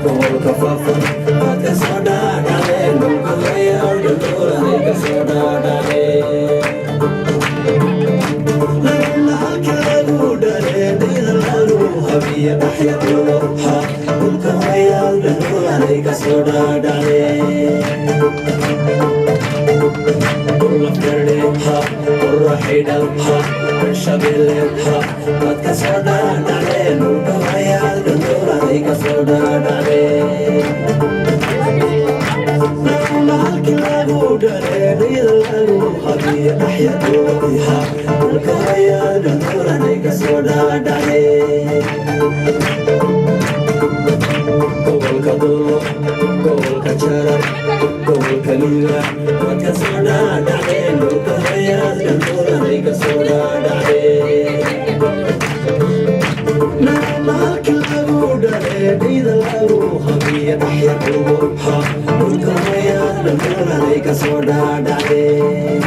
gobolka faafan waad ka soo dhaadhacdeen dhulka layaal dhulkooday ka soo dhaadhacdeen laguna halka lagu dhaleen dhida lagu habiya dhaxyadooha dhulka layaal dhulkooday ka soo dhaadhacdeen lafdardheha quraxidhalha shabeelleha waad ka soo dhaadhacdeen dhulka layaal dhulkooday ka soo dhaadhacdeen laguna halkii lagu dhaleen dhida lagu habiya dhaxyadooha dhulka layaal dhulkooday ka soo dhaadhacdeen gobolka dolo gobolka jarar gobolka liila waad ka soo dhaadhacdeen dhulka layaal dhulkooday ka soo dhaadhacdeen laguna halkii lagu dhaleen dhida lagu habiya dhaxyadooha dhulka layaal dhulkooday ka soo dhaadhacdeen